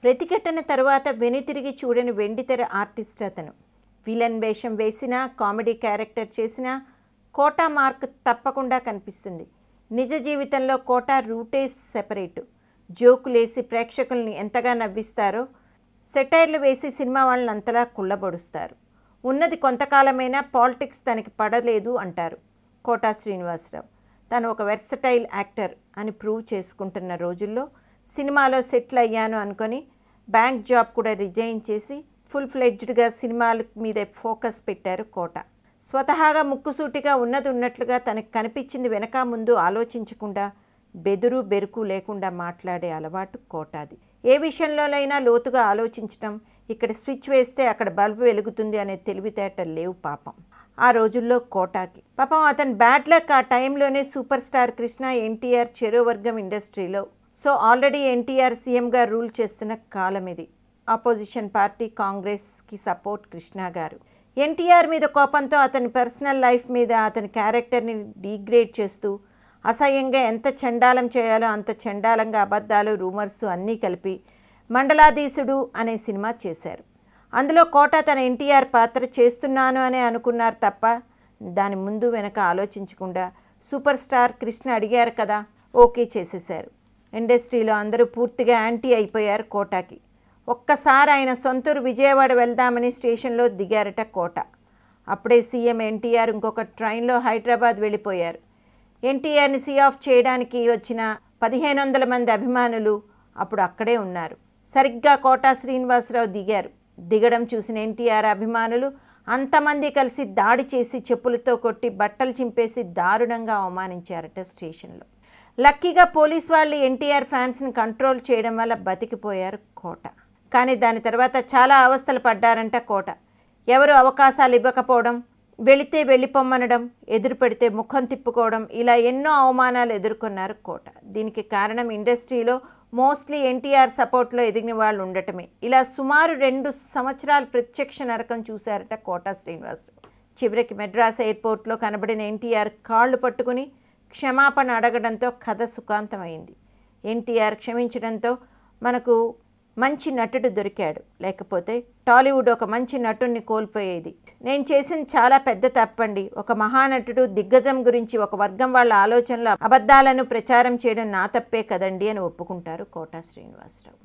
ప్రతిఘటన తర్వాత వెనుతిరిగి చూడని వెండితెర ఆర్టిస్ట్ అతను. విలన్ వేషం వేసినా, కామెడీ క్యారెక్టర్ చేసినా కోటా మార్క్ తప్పకుండా కనిపిస్తుంది. నిజ జీవితంలో కోటా రూటే సెపరేటు. జోకులేసి ప్రేక్షకుల్ని ఎంతగా నవ్విస్తారో సెటైర్లు వేసి సినిమా వాళ్ళని అంతలా కుళ్ళబొడుస్తారు. ఉన్నది కొంతకాలమైనా పాలిటిక్స్ తనకి పడలేదు అంటారు కోటా శ్రీనివాసరావు. తను ఒక వెర్సటైల్ యాక్టర్ అని ప్రూవ్ చేసుకుంటున్న రోజుల్లో సినిమాలో సెటిల్ అయ్యాను అనుకొని బ్యాంక్ జాబ్ కూడా రిజైన్ చేసి ఫుల్ ఫ్లెడ్జ్డ్గా సినిమాల మీద ఫోకస్ పెట్టారు కోటా. స్వతహాగా ముక్కుసూటిగా ఉన్నది ఉన్నట్లుగా తనకు కనిపించింది వెనక ముందు ఆలోచించకుండా బెదురు బెరుకు లేకుండా మాట్లాడే అలవాటు కోటాది. ఏ విషయంలోనైనా లోతుగా ఆలోచించటం, ఇక్కడ స్విచ్ వేస్తే అక్కడ బల్బు వెలుగుతుంది అనే తెలివితేటలు లేవు పాపం ఆ రోజుల్లో కోటాకి. పాపం అతను బ్యాడ్ లక్. ఆ టైంలోనే సూపర్ స్టార్ కృష్ణ, ఎన్టీఆర్ చెరోవర్గం ఇండస్ట్రీలో. సో ఆల్రెడీ ఎన్టీఆర్ సీఎంగా రూల్ చేస్తున్న కాలం ఇది. ఆపోజిషన్ పార్టీ కాంగ్రెస్కి సపోర్ట్ కృష్ణ గారు. ఎన్టీఆర్ మీద కోపంతో అతని పర్సనల్ లైఫ్ మీద, అతని క్యారెక్టర్ని డీగ్రేడ్ చేస్తూ అసహ్యంగా ఎంత చండాలం చేయాలో అంత చండాలంగా అబద్ధాలు, రూమర్స్ అన్నీ కలిపి మండలాధీశుడు అనే సినిమా చేశారు. అందులో కోటా తన ఎన్టీఆర్ పాత్ర చేస్తున్నాను అనే అనుకున్నారు తప్ప దాని ముందు వెనక ఆలోచించకుండా సూపర్ స్టార్ కృష్ణ అడిగారు కదా ఓకే చేసేశారు. ఇండస్ట్రీలో అందరూ పూర్తిగా యాంటీ అయిపోయారు కోటాకి. ఒక్కసారి ఆయన సొంతూరు విజయవాడ వెళ్దామని స్టేషన్లో దిగారట కోటా. అప్పుడే సీఎం ఎన్టీఆర్ ఇంకొక ట్రైన్లో హైదరాబాద్ వెళ్ళిపోయారు. ఎన్టీఆర్ని సీ ఆఫ్ చేయడానికి వచ్చిన 1500 మంది అభిమానులు అప్పుడు అక్కడే ఉన్నారు. సరిగ్గా కోటా శ్రీనివాసరావు దిగారు. దిగడం చూసిన ఎన్టీఆర్ అభిమానులు అంతమంది కలిసి దాడి చేసి చెప్పులతో కొట్టి బట్టలు చింపేసి దారుణంగా అవమానించారట స్టేషన్లో. లక్కీగా పోలీస్ వాళ్ళు ఎన్టీఆర్ ఫ్యాన్స్ని కంట్రోల్ చేయడం వల్ల బతికిపోయారు కోటా. కానీ దాని తర్వాత చాలా అవస్థలు పడ్డారంట కోటా. ఎవరు అవకాశాలు ఇవ్వకపోవడం, వెళితే వెళ్ళిపోమ్మనడం, ఎదురు పెడితే ముఖం తిప్పుకోవడం, ఇలా ఎన్నో అవమానాలు ఎదుర్కొన్నారు కోటా. దీనికి కారణం ఇండస్ట్రీలో మోస్ట్లీ ఎన్టీఆర్ సపోర్ట్లో ఎదిగిన వాళ్ళు ఉండటమే. ఇలా సుమారు 2 సంవత్సరాలు ప్రత్యక్ష నరకం చూశారట కోటా శ్రీనివాసరావు. చివరికి మెడ్రాస్ ఎయిర్పోర్ట్లో కనబడిన ఎన్టీఆర్ కాళ్ళు పట్టుకుని క్షమాపణ అడగడంతో కథ సుఖాంతమైంది. ఎన్టీఆర్ క్షమించడంతో మనకు మంచి నటుడు దొరికాడు. లేకపోతే టాలీవుడ్ ఒక మంచి నటుడిని కోల్పోయేది. నేను చేసింది చాలా పెద్ద తప్పండి. ఒక మహానటుడు, దిగ్గజం గురించి ఒక వర్గం వాళ్ళ ఆలోచనలు, అబద్ధాలను ప్రచారం చేయడం నా తప్పే కదండి అని ఒప్పుకుంటారు కోటా శ్రీనివాసరావు.